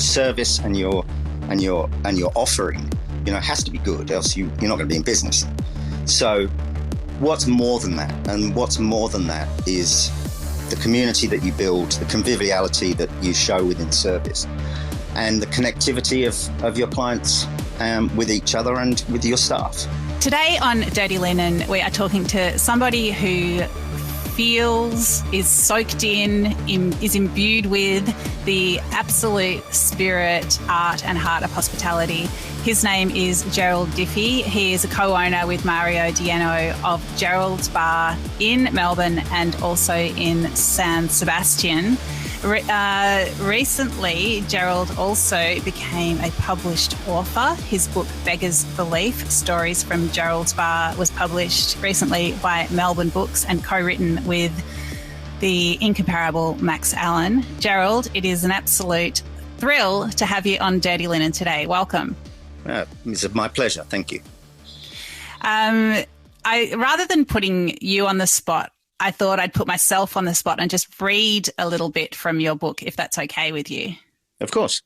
service and your offering, has to be good, else you're not going to be in business. So what's more than that? And what's more than that is the community that you build, the conviviality that you show within service, and the connectivity of your clients with each other and with your staff. Today on Dirty Linen, we are talking to somebody who feels, is soaked in, is imbued with the absolute spirit, art and heart of hospitality. His name is Gerald Diffey. He is a co-owner with Mario Dieno of Gerald's Bar in Melbourne and also in San Sebastian. Recently, Gerald also became a published author. His book, Beggars Belief, Stories from Gerald's Bar, was published recently by Melbourne Books and co-written with the incomparable Max Allen. Gerald, it is an absolute thrill to have you on Dirty Linen today. Welcome. It's my pleasure. Thank you. Rather than putting you on the spot, I thought I'd put myself on the spot and just read a little bit from your book, if that's okay with you. Of course.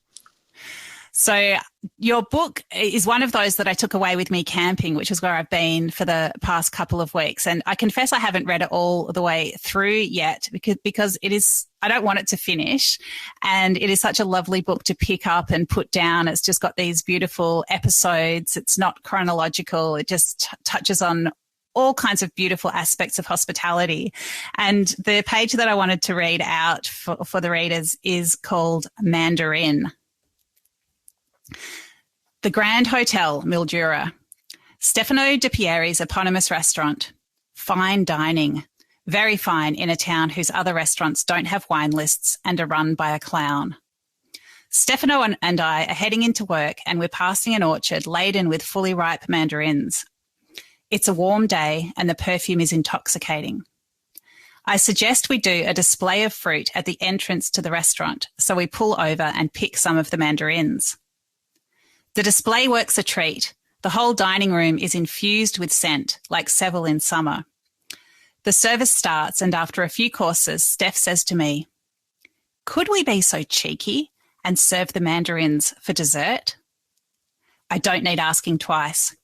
So your book is one of those that I took away with me camping, which is where I've been for the past couple of weeks. And I confess I haven't read it all the way through yet because it is, I don't want it to finish. And it is such a lovely book to pick up and put down. It's just got these beautiful episodes. It's not chronological. It just touches on all kinds of beautiful aspects of hospitality. And the page that I wanted to read out for the readers is called Mandarin. The Grand Hotel, Mildura. Stefano Di Pieri's eponymous restaurant. Fine dining. Very fine in a town whose other restaurants don't have wine lists and are run by a clown. Stefano and I are heading into work and we're passing an orchard laden with fully ripe mandarins. It's a warm day and the perfume is intoxicating. I suggest we do a display of fruit at the entrance to the restaurant, so we pull over and pick some of the mandarins. The display works a treat. The whole dining room is infused with scent, like Seville in summer. The service starts and after a few courses, Steph says to me, "Could we be so cheeky and serve the mandarins for dessert?" I don't need asking twice.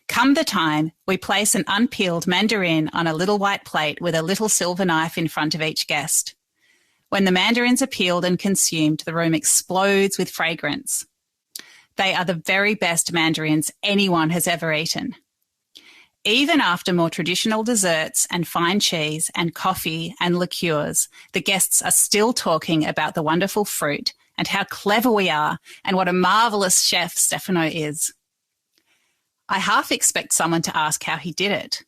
Come the time, we place an unpeeled mandarin on a little white plate with a little silver knife in front of each guest. When the mandarins are peeled and consumed, the room explodes with fragrance. They are the very best mandarins anyone has ever eaten. Even after more traditional desserts and fine cheese and coffee and liqueurs, the guests are still talking about the wonderful fruit and how clever we are and what a marvellous chef Stefano is. I half expect someone to ask how he did it.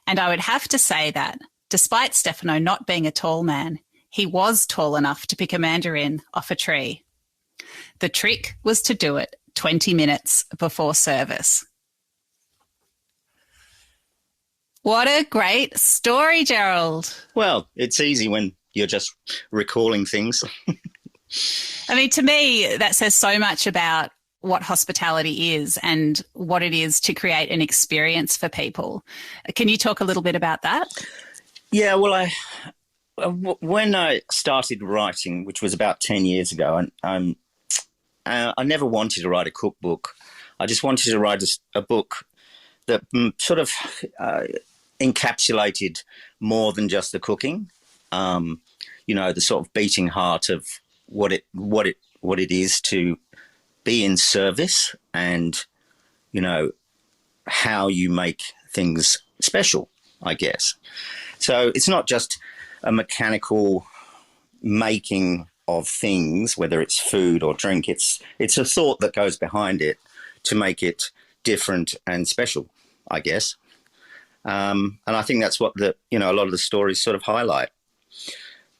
And I would have to say that, despite Stefano not being a tall man, he was tall enough to pick a mandarin off a tree. The trick was to do it 20 minutes before service. What a great story, Gerald. Well, it's easy when you're just recalling things. I mean, to me, that says so much about what hospitality is and what it is to create an experience for people. Can you talk a little bit about that? Yeah, well, when I started writing, which was about 10 years ago, and I never wanted to write a cookbook. I just wanted to write a book that sort of encapsulated more than just the cooking, the sort of beating heart of what it is to be in service and, how you make things special, I guess. So it's not just a mechanical making of things, whether it's food or drink. It's a thought that goes behind it to make it different and special, I guess. And I think that's what a lot of the stories sort of highlight.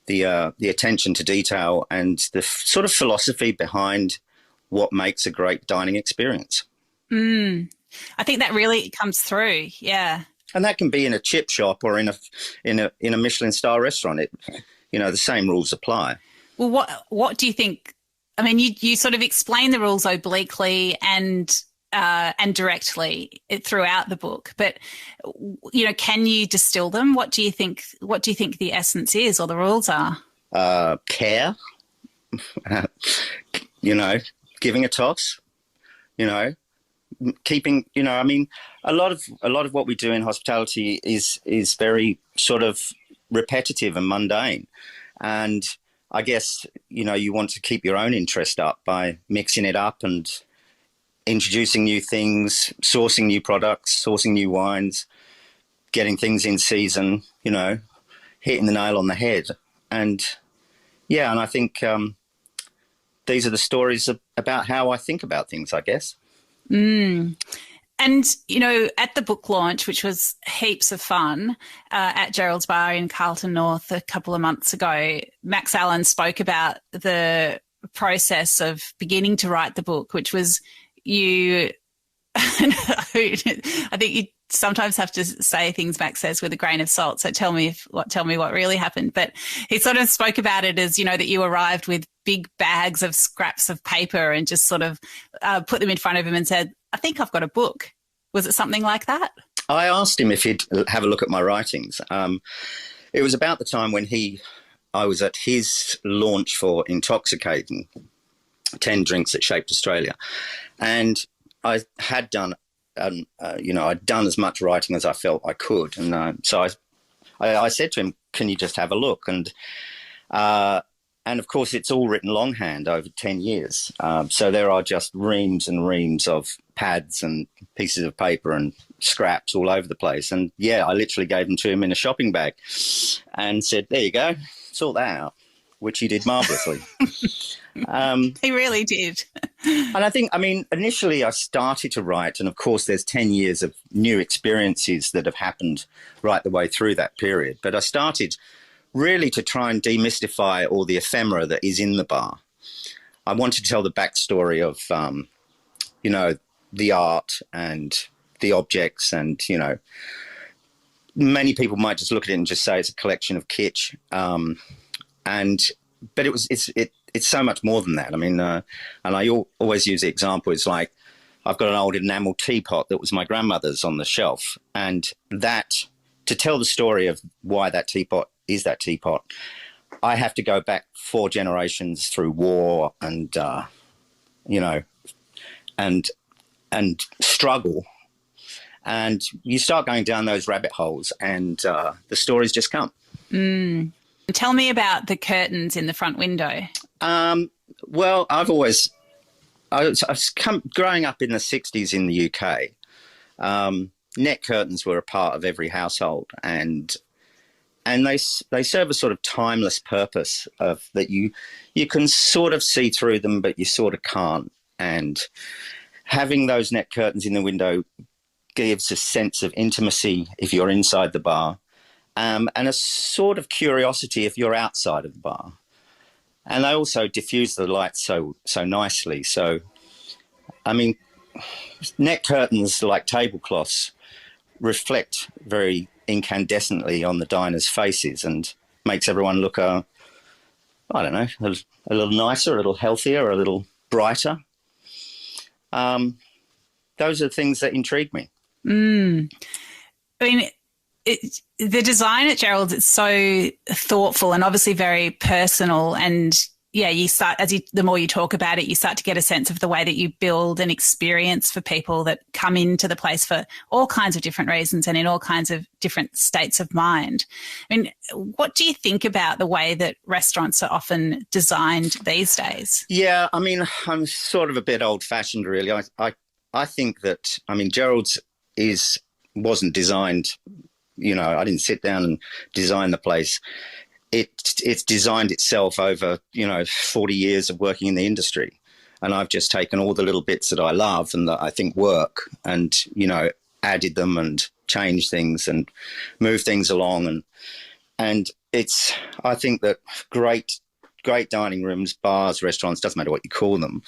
The attention to detail and the sort of philosophy behind what makes a great dining experience. I think that really comes through, yeah. And that can be in a chip shop or in a Michelin star restaurant. The same rules apply. Well, what do you think? I mean, you sort of explain the rules obliquely and directly throughout the book, but can you distill them? What do you think the essence is or the rules are? Care. you know, giving a toss, you know, keeping, you know, I mean, a lot of what we do in hospitality is very sort of repetitive and mundane. And I guess, you know, you want to keep your own interest up by mixing it up and introducing new things, sourcing new products, sourcing new wines, getting things in season, you know, hitting the nail on the head. And yeah, and I think these are the stories about how I think about things, I guess. And, you know, at the book launch, which was heaps of fun at Gerald's Bar in Carlton North a couple of months ago, Max Allen spoke about the process of beginning to write the book, which was you I think you sometimes have to say things Max says with a grain of salt. So tell me what really happened. But he sort of spoke about it as, you know, that you arrived with big bags of scraps of paper and just sort of put them in front of him and said, I think I've got a book. Was it something like that? I asked him if he'd have a look at my writings. It was about the time when I was at his launch for Intoxicating, 10 Drinks That Shaped Australia. And I had done, you know, I'd done as much writing as I felt I could. And so I said to him, can you just have a look? And of course, it's all written longhand over 10 years. So there are just reams and reams of pads and pieces of paper and scraps all over the place. And, yeah, I literally gave them to him in a shopping bag and said, there you go, sort that out, which he did marvellously. He really did. And I think, I mean, initially I started to write, and of course there's 10 years of new experiences that have happened right the way through that period. But I started really to try and demystify all the ephemera that is in the bar. I wanted to tell the backstory of, you know, the art and the objects, and, you know, many people might just look at it and just say it's a collection of kitsch. But it's so much more than that. I mean, and I always use the example, it's like I've got an old enamel teapot that was my grandmother's on the shelf, and that, to tell the story of why that teapot is that teapot, I have to go back 4 generations through war and, you know, and struggle. And you start going down those rabbit holes and the stories just come. Tell me about the curtains in the front window. Well, growing up in the 60s in the UK, net curtains were a part of every household, and they serve a sort of timeless purpose of that you can sort of see through them, but you sort of can't. And having those net curtains in the window gives a sense of intimacy if you're inside the bar, and a sort of curiosity if you're outside of the bar. And they also diffuse the light so nicely. So, I mean, net curtains, like tablecloths, reflect very incandescently on the diners' faces and makes everyone look, I don't know, a little nicer, a little healthier, a little brighter. Those are the things that intrigue me. I mean, the design at Gerald's, it's so thoughtful and obviously very personal. And yeah, the more you talk about it, you start to get a sense of the way that you build an experience for people that come into the place for all kinds of different reasons and in all kinds of different states of mind. I mean, what do you think about the way that restaurants are often designed these days? Yeah, I mean, I'm sort of a bit old-fashioned, really. I think that, I mean, Gerald's wasn't designed, you know, I didn't sit down and design the place. It's designed itself over, you know, 40 years of working in the industry. And I've just taken all the little bits that I love and that I think work and, you know, added them and changed things and moved things along. And it's, I think that great dining rooms, bars, restaurants, doesn't matter what you call them,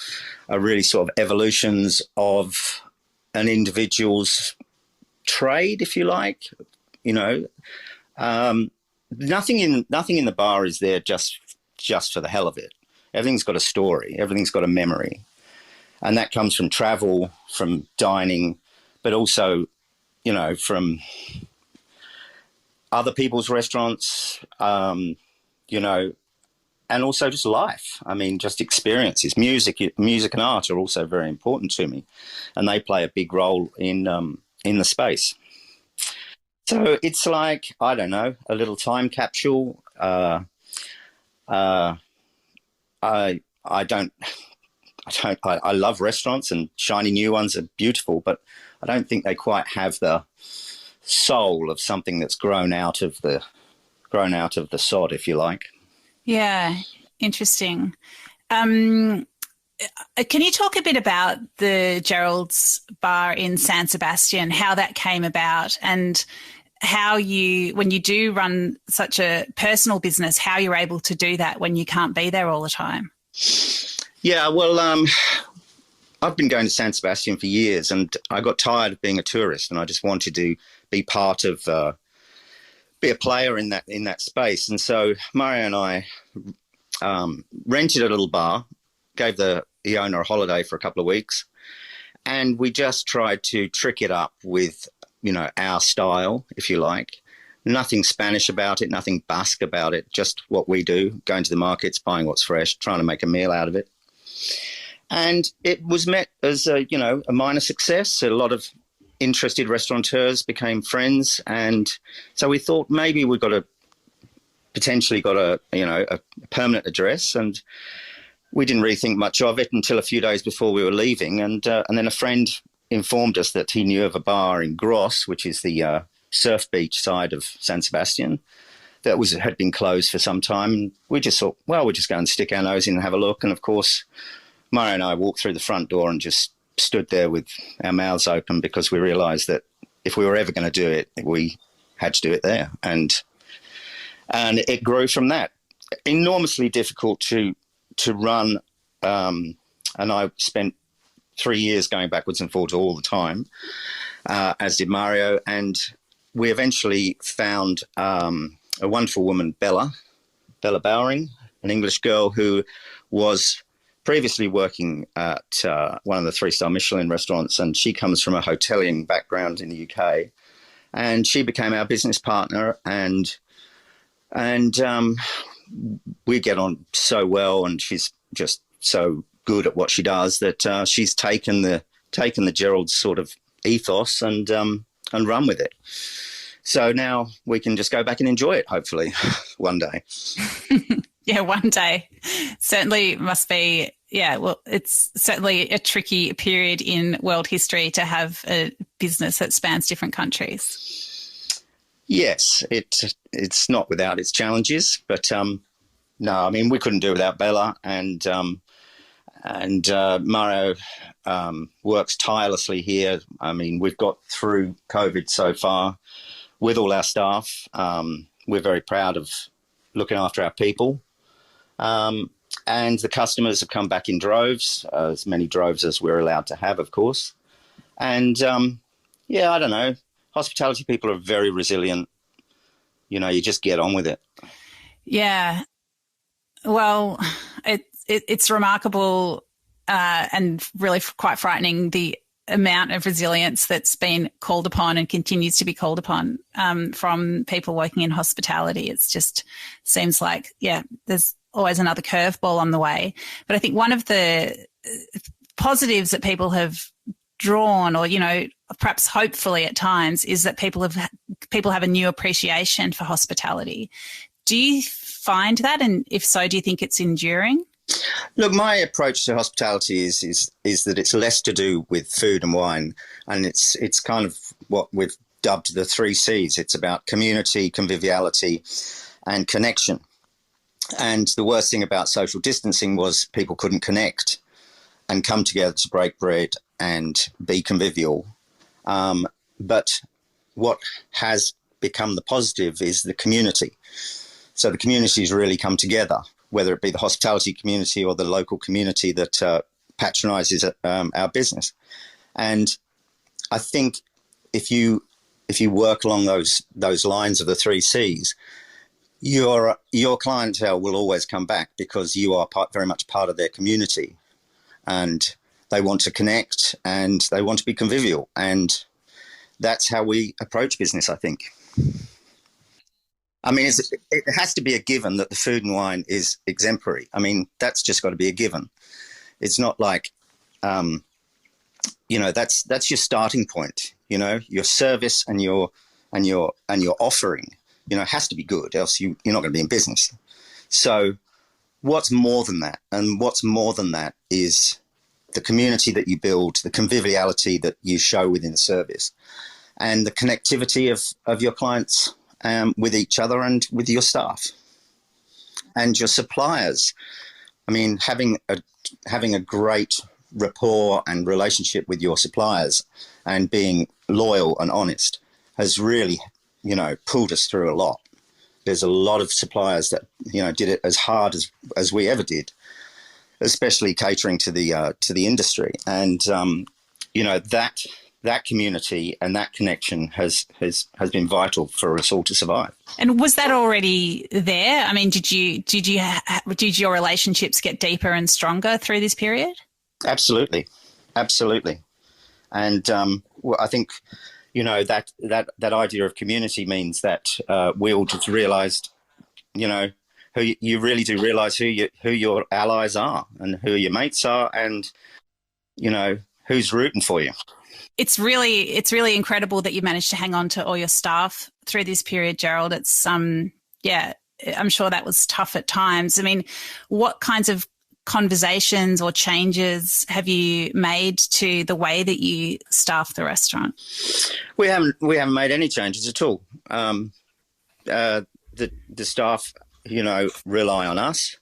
are really sort of evolutions of an individual's trade, if you like. You know, nothing in the bar is there just for the hell of it. Everything's got a story. Everything's got a memory, and that comes from travel, from dining, but also, you know, from other people's restaurants. You know, and also just life. I mean, just experiences. Music and art are also very important to me, and they play a big role in the space. So it's like, I don't know, a little time capsule. I love restaurants, and shiny new ones are beautiful, but I don't think they quite have the soul of something that's grown out of the sod, if you like. Yeah, interesting. Can you talk a bit about the Gerald's bar in San Sebastian, how that came about, and how you, when you do run such a personal business, how you're able to do that when you can't be there all the time? Yeah, well, I've been going to San Sebastian for years, and I got tired of being a tourist, and I just wanted to be part of, be a player in that space. And so Mario and I rented a little bar, gave the owner a holiday for a couple of weeks, and we just tried to trick it up with, our style, if you like. Nothing Spanish about it, nothing Basque about it, just what we do, going to the markets, buying what's fresh, trying to make a meal out of it. And it was met as a minor success. A lot of interested restaurateurs became friends, and so we thought maybe we've got a permanent address, and we didn't really think much of it until a few days before we were leaving, and then a friend informed us that he knew of a bar in Gros, which is the surf beach side of San Sebastian, that had been closed for some time. And we just thought, well, we'll just go and stick our nose in and have a look. And of course, Mario and I walked through the front door and just stood there with our mouths open, because we realised that if we were ever going to do it, we had to do it there. And it grew from that. Enormously difficult to run, and I spent 3 years going backwards and forwards all the time, as did Mario. And we eventually found a wonderful woman, Bella Bowering, an English girl who was previously working at one of the 3-star Michelin restaurants, and she comes from a hoteliering background in the UK. And she became our business partner, and we get on so well, and she's just so good at what she does that she's taken the Gerald sort of ethos and run with it. So now we can just go back and enjoy it, hopefully, one day. Yeah, one day. Certainly must be, well, it's certainly a tricky period in world history to have a business that spans different countries. Yes, it's not without its challenges, but no, I mean, we couldn't do it without Bella, and Mario works tirelessly here. I mean, we've got through COVID so far with all our staff. We're very proud of looking after our people. And the customers have come back in droves, as many droves as we're allowed to have, of course. And, I don't know, hospitality people are very resilient. You just get on with it. Yeah. Well, it's remarkable and really quite frightening, the amount of resilience that's been called upon and continues to be called upon from people working in hospitality. It's just seems like, there's always another curveball on the way. But I think one of the positives that people have drawn, or, perhaps hopefully at times, is that people have a new appreciation for hospitality. Do you find that? And if so, do you think it's enduring? Look, my approach to hospitality is that it's less to do with food and wine, and it's kind of what we've dubbed the 3 C's. It's about community, conviviality, and connection. And the worst thing about social distancing was people couldn't connect and come together to break bread and be convivial. But what has become the positive is the community. So the communities really come together, whether it be the hospitality community or the local community that patronises our business. And I think if you work along those lines of the 3 C's, your clientele will always come back, because you are very much part of their community, and they want to connect and they want to be convivial. And that's how we approach business, I think. I mean, it has to be a given that the food and wine is exemplary. I mean, that's just got to be a given. It's not like, that's your starting point. Your service and your offering, has to be good, else you're not going to be in business. So what's more than that? And what's more than that is the community that you build, the conviviality that you show within the service, and the connectivity of your clients with each other and with your staff and your suppliers. I mean, having a great rapport and relationship with your suppliers and being loyal and honest has really, pulled us through a lot. There's a lot of suppliers that, did it as hard as we ever did, especially catering to the industry. And, that community and that connection has been vital for us all to survive. And was that already there? I mean, did your relationships get deeper and stronger through this period? Absolutely. And I think, that idea of community means that we all just realised, who you really do realise who your allies are and who your mates are, and who's rooting for you. It's really incredible that you managed to hang on to all your staff through this period, Gerald. It's I'm sure that was tough at times. I mean, what kinds of conversations or changes have you made to the way that you staff the restaurant? We haven't made any changes at all. The staff, rely on us.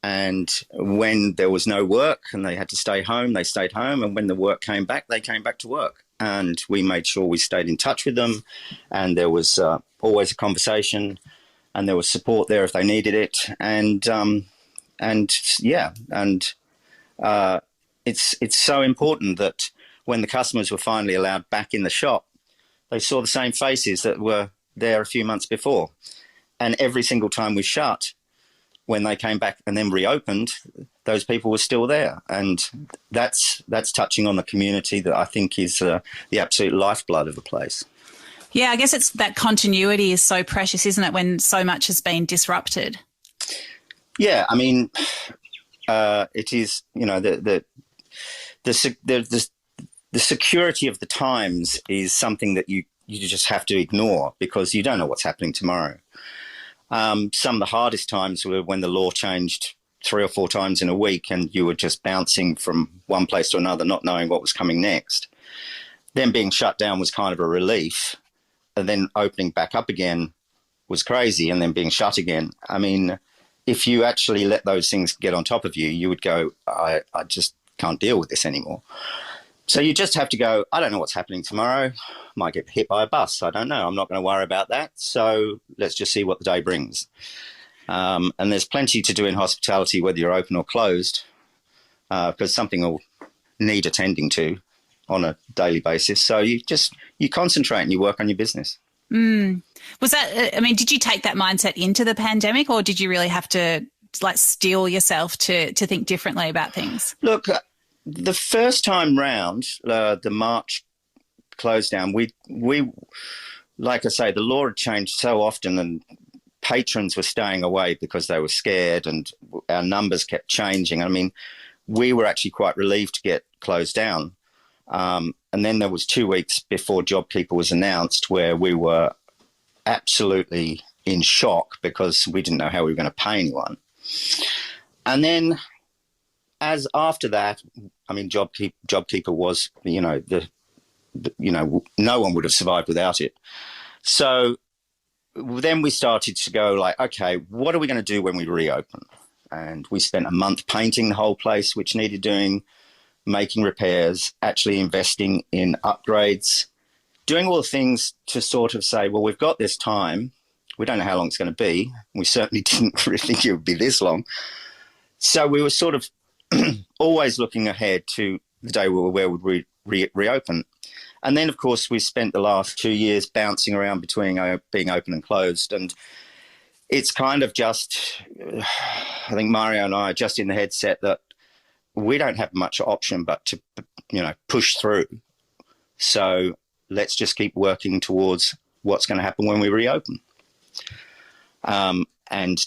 And when there was no work and they had to stay home, they stayed home. And when the work came back, they came back to work. And we made sure we stayed in touch with them. And there was always a conversation, and there was support there if they needed it. It's so important that when the customers were finally allowed back in the shop, they saw the same faces that were there a few months before. And every single time we shut, when they came back and then reopened, those people were still there. And that's touching on the community that I think is the absolute lifeblood of a place. Yeah, I guess it's that continuity is so precious, isn't it, when so much has been disrupted? Yeah, I mean, it is, the security of the times is something that you just have to ignore because you don't know what's happening tomorrow. Some of the hardest times were when the law changed 3 or 4 times in a week and you were just bouncing from one place to another, not knowing what was coming next. Then being shut down was kind of a relief, and then opening back up again was crazy, and then being shut again. I mean, if you actually let those things get on top of you, you would go, I just can't deal with this anymore. So you just have to go, I don't know what's happening tomorrow. Might get hit by a bus. I don't know. I'm not going to worry about that. So let's just see what the day brings. And there's plenty to do in hospitality, whether you're open or closed, because something will need attending to on a daily basis. So you concentrate and you work on your business. Was that, I mean, did you take that mindset into the pandemic, or did you really have to steel yourself to think differently about things? Look, the first time round, the March close down, we like I say, the law had changed so often and patrons were staying away because they were scared and our numbers kept changing. I mean, we were actually quite relieved to get closed down. And then there was 2 weeks before JobKeeper was announced where we were absolutely in shock because we didn't know how we were going to pay anyone. And then after that, I mean, JobKeeper was, no one would have survived without it. So then we started to go like, okay, what are we going to do when we reopen? And we spent a month painting the whole place, which needed doing, making repairs, actually investing in upgrades, doing all the things to sort of say, well, we've got this time. We don't know how long it's going to be. We certainly didn't really think it would be this long. So we were sort of always looking ahead to the day where would we reopen. And then, of course, we spent the last 2 years bouncing around between being open and closed. And it's kind of just, I think Mario and I are just in the headset that we don't have much option but to, push through. So let's just keep working towards what's going to happen when we reopen. And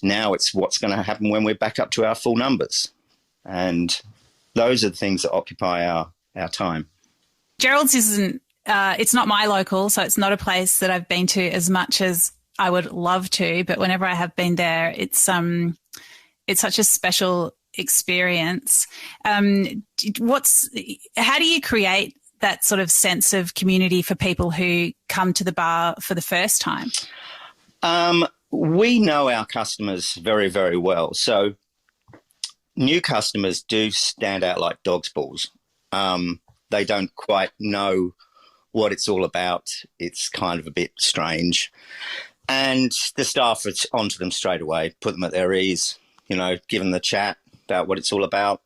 now it's what's going to happen when we're back up to our full numbers. And those are the things that occupy our time. Gerald's isn't, it's not my local, so it's not a place that I've been to as much as I would love to, but whenever I have been there, it's such a special experience. How do you create that sort of sense of community for people who come to the bar for the first time? We know our customers very, very well. So new customers do stand out like dog's balls. They don't quite know what it's all about. It's kind of a bit strange. And the staff are onto them straight away, put them at their ease, give them the chat about what it's all about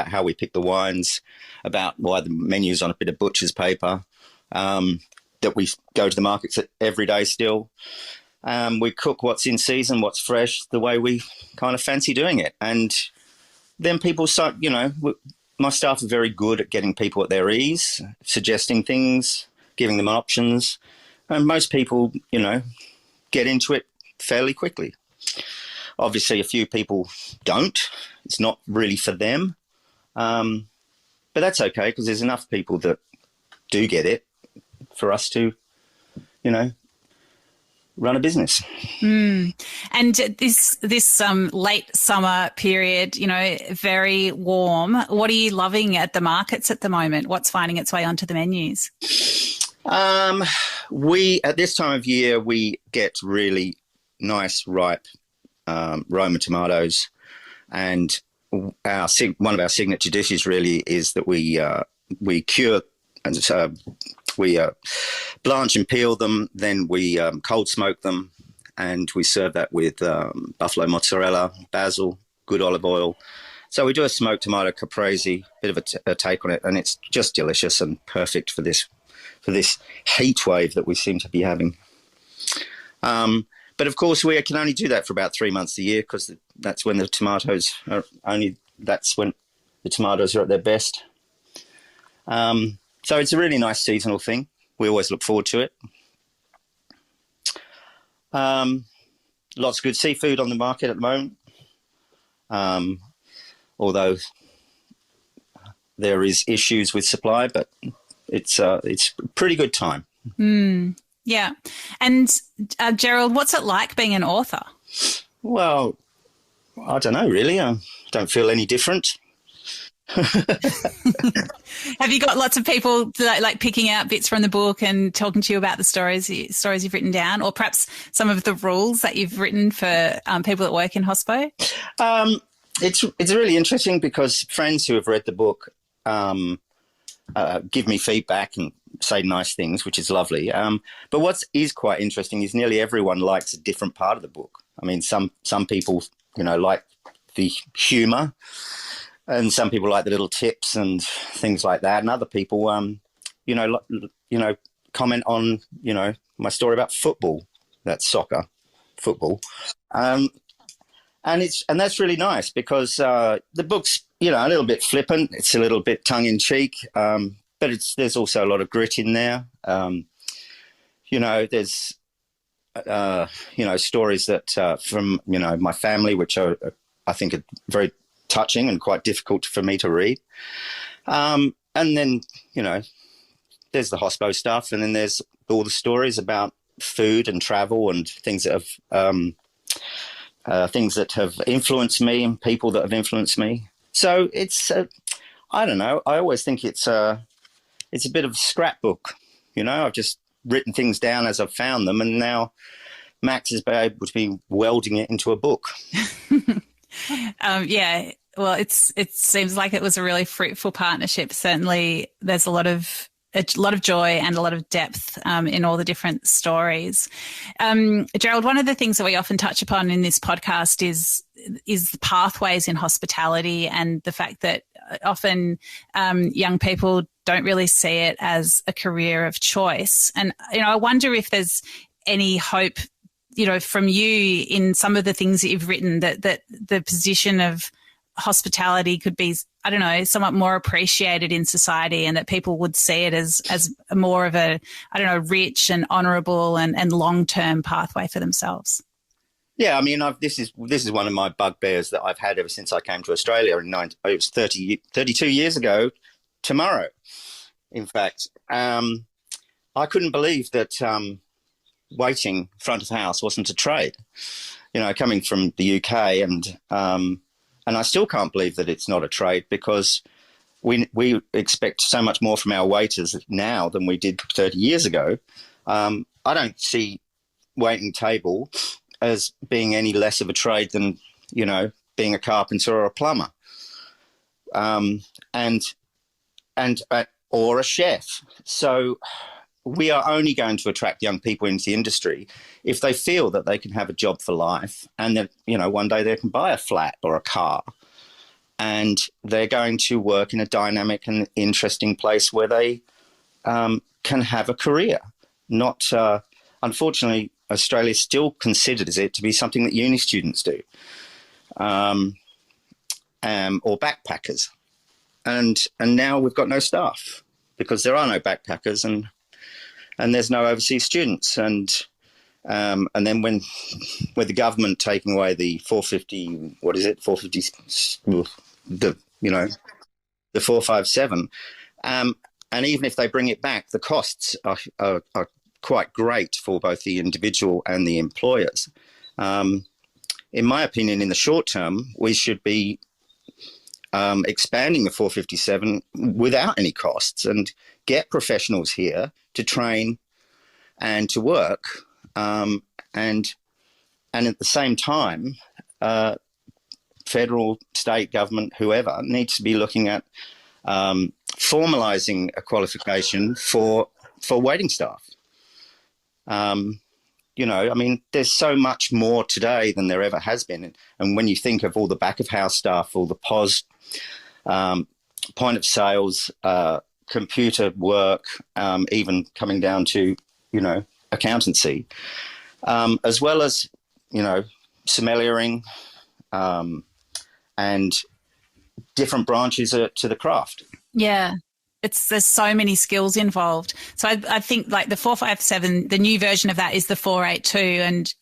how we pick the wines, about why the menu's on a bit of butcher's paper, that we go to the markets every day still. We cook what's in season, what's fresh, the way we kind of fancy doing it. And then people start, my staff are very good at getting people at their ease, suggesting things, giving them options. And most people, get into it fairly quickly. Obviously, a few people don't. It's not really for them. But that's okay because there's enough people that do get it for us to, run a business. And this late summer period, very warm. What are you loving at the markets at the moment? What's finding its way onto the menus? At this time of year, we get really nice, ripe Roma tomatoes, and one of our signature dishes really is that we cure, and so we blanch and peel them, then we cold smoke them, and we serve that with buffalo mozzarella, basil, good olive oil. So we do a smoked tomato caprese, bit of a take on it, and it's just delicious and perfect for this heat wave that we seem to be having. But of course, we can only do that for about 3 months a year because that's when the tomatoes are at their best. So it's a really nice seasonal thing. We always look forward to it. Lots of good seafood on the market at the moment. Although there is issues with supply, but it's a pretty good time. Yeah. And Gerald, what's it like being an author? Well, I don't know, really. I don't feel any different. Have you got lots of people like picking out bits from the book and talking to you about the stories you've written down, or perhaps some of the rules that you've written for people that work in hospo? It's really interesting because friends who have read the book give me feedback and say nice things, which is lovely. But what is quite interesting is nearly everyone likes a different part of the book. I mean, some people, like the humour, and some people like the little tips and things like that, and other people, comment on, my story about football, that's soccer, football, and that's really nice because the book's a little bit flippant, it's a little bit tongue in cheek, but there's also a lot of grit in there. There's stories that from my family, which are I think are very touching and quite difficult for me to read. And then, there's the hospo stuff, and then there's all the stories about food and travel and things that have influenced me and people that have influenced me. So it's, I don't know, I always think it's a bit of a scrapbook. I've just written things down as I've found them, and now Max is able to be welding it into a book. Yeah. Well, it seems like it was a really fruitful partnership. Certainly there's a lot of joy and a lot of depth in all the different stories. Gerald, one of the things that we often touch upon in this podcast is the pathways in hospitality, and the fact that often young people don't really see it as a career of choice. And, I wonder if there's any hope, from you in some of the things that you've written, that the position of hospitality could be, I don't know, somewhat more appreciated in society, and that people would see it as more of a, I don't know, rich and honourable and long-term pathway for themselves. Yeah, I mean, this is one of my bugbears that I've had ever since I came to Australia. It was 32 years ago tomorrow, in fact. I couldn't believe that waiting front of house wasn't a trade. You know, coming from the UK, and I still can't believe that it's not a trade, because we expect so much more from our waiters now than we did 30 years ago. I don't see waiting table as being any less of a trade than, you know, being a carpenter or a plumber, or a chef. So we are only going to attract young people into the industry if they feel that they can have a job for life, and that, you know, one day they can buy a flat or a car, and they're going to work in a dynamic and interesting place where they can have a career. Not, unfortunately, Australia still considers it to be something that uni students do, or backpackers. And now we've got no staff because there are no backpackers, and there's no overseas students. And then when with the government taking away the 450, what is it, 450, the 457, and even if they bring it back, the costs are quite great for both the individual and the employers. In my opinion, in the short term, we should be expanding the 457 without any costs and get professionals here to train and to work. And at the same time, federal, state government, whoever, needs to be looking at formalising a qualification for waiting staff. You know, I mean, there's so much more today than there ever has been. And when you think of all the back of house staff, all the POS, point of sales, computer work, even coming down to, you know, accountancy, as well as, you know, sommeliering, and different branches to the craft. Yeah. There's so many skills involved. So I think like the 457, the new version of that is the 482, and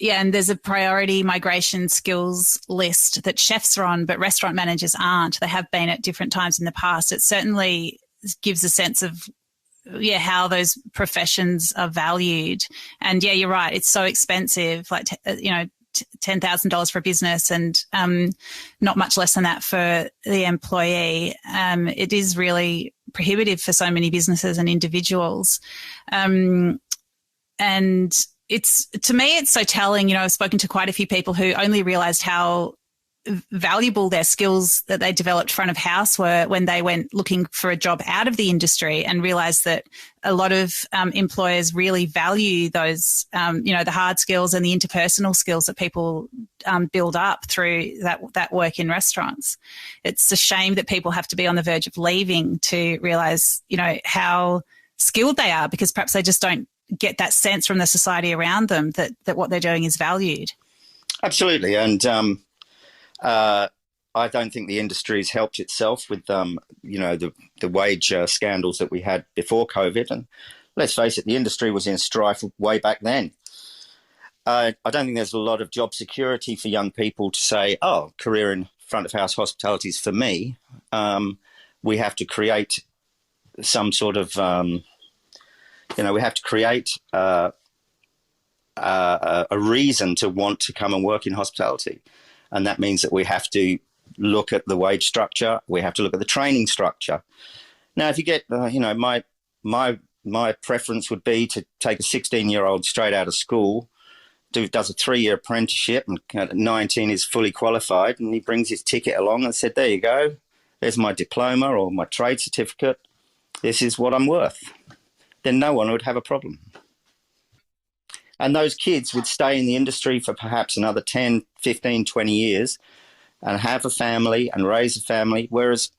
and there's a priority migration skills list that chefs are on, but restaurant managers aren't. They have been at different times in the past. It certainly gives a sense of how those professions are valued. And you're right, it's so expensive, like $10,000 for a business, and not much less than that for the employee. It is really prohibitive for so many businesses and individuals. And to me, it's so telling. You know, I've spoken to quite a few people who only realised how valuable their skills that they developed front of house were when they went looking for a job out of the industry, and realised that a lot of employers really value those, the hard skills and the interpersonal skills that people build up through that work in restaurants. It's a shame that people have to be on the verge of leaving to realise, you know, how skilled they are, because perhaps they just don't get that sense from the society around them that what they're doing is valued. Absolutely. And I don't think the industry has helped itself with, the wage scandals that we had before COVID. And let's face it, the industry was in strife way back then. I don't think there's a lot of job security for young people to say, oh, career in front of house hospitality is for me. We have to create some sort of, we have to create a reason to want to come and work in hospitality. And that means that we have to look at the wage structure. We have to look at the training structure. Now, if you get, my preference would be to take a 16-year-old straight out of school, does a 3-year apprenticeship, and at 19 is fully qualified, and he brings his ticket along and said, there you go, there's my diploma or my trade certificate. This is what I'm worth. Then no one would have a problem. And those kids would stay in the industry for perhaps another 10, 15, 20 years and have a family and raise a family, whereas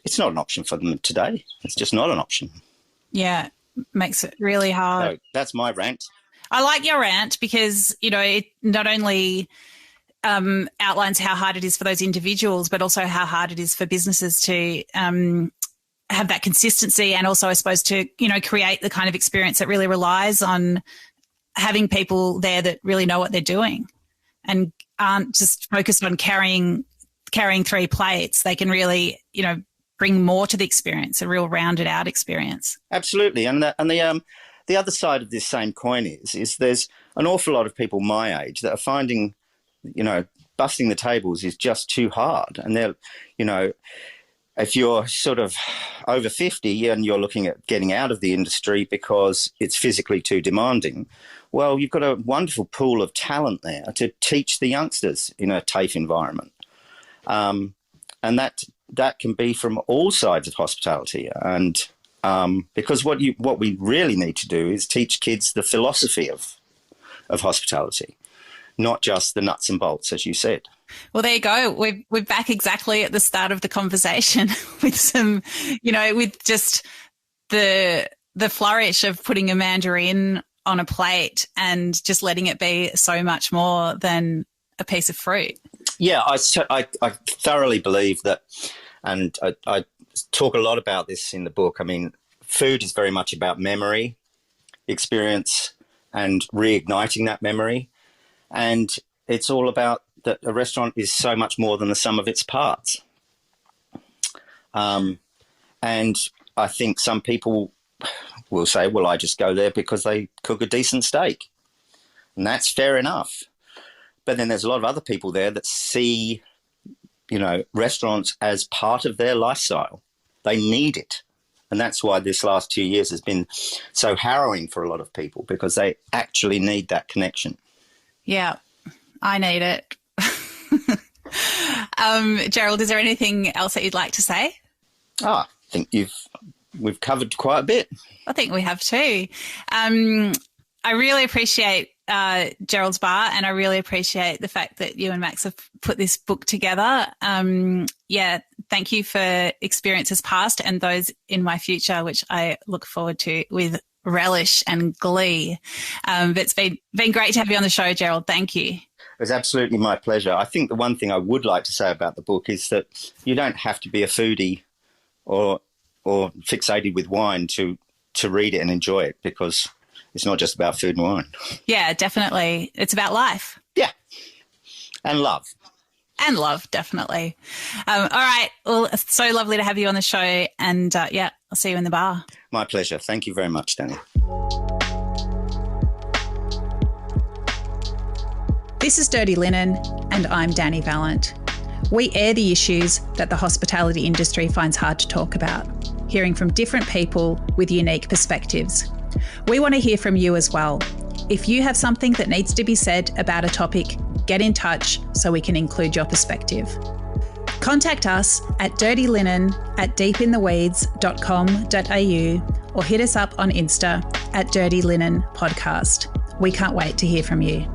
it's not an option for them today. It's just not an option. Yeah, makes it really hard. So that's my rant. I like your rant because, it not only outlines how hard it is for those individuals, but also how hard it is for businesses to have that consistency, and also, I suppose, to, create the kind of experience that really relies on having people there that really know what they're doing and aren't just focused on carrying 3 plates. They can really, bring more to the experience, a real rounded out experience. Absolutely. And the other side of this same coin is there's an awful lot of people my age that are finding, busting the tables is just too hard. And they're, if you're sort of over 50 and you're looking at getting out of the industry because it's physically too demanding, well, you've got a wonderful pool of talent there to teach the youngsters in a TAFE environment. And that can be from all sides of hospitality. And because what we really need to do is teach kids the philosophy of hospitality, not just the nuts and bolts, as you said. Well, there you go. We're back exactly at the start of the conversation with some, with just the flourish of putting a mandarin on a plate and just letting it be so much more than a piece of fruit. Yeah, I thoroughly believe that, and I talk a lot about this in the book. I mean, food is very much about memory, experience, and reigniting that memory. And it's all about that a restaurant is so much more than the sum of its parts. And I think some people will say, well, I just go there because they cook a decent steak. And that's fair enough. But then there's a lot of other people there that see, restaurants as part of their lifestyle. They need it. And that's why this last 2 years has been so harrowing for a lot of people, because they actually need that connection. Yeah, I need it. Gerald, is there anything else that you'd like to say? I think we've covered quite a bit. I think we have too. I really appreciate Gerald's Bar, and I really appreciate the fact that you and Max have put this book together. Thank you for experiences past and those in my future, which I look forward to with relish and glee. But it's been great to have you on the show, Gerald. Thank you. It was absolutely my pleasure. I think the one thing I would like to say about the book is that you don't have to be a foodie or fixated with wine to read it and enjoy it, because it's not just about food and wine. Yeah, definitely. It's about life. Yeah. And love. And love, definitely. All right. Well, it's so lovely to have you on the show. And, I'll see you in the bar. My pleasure. Thank you very much, Dani. This is Dirty Linen, and I'm Dani Valent. We air the issues that the hospitality industry finds hard to talk about, hearing from different people with unique perspectives. We want to hear from you as well. If you have something that needs to be said about a topic, get in touch so we can include your perspective. Contact us at dirtylinen@deepintheweeds.com.au or hit us up on Insta at Dirty Linen Podcast. We can't wait to hear from you.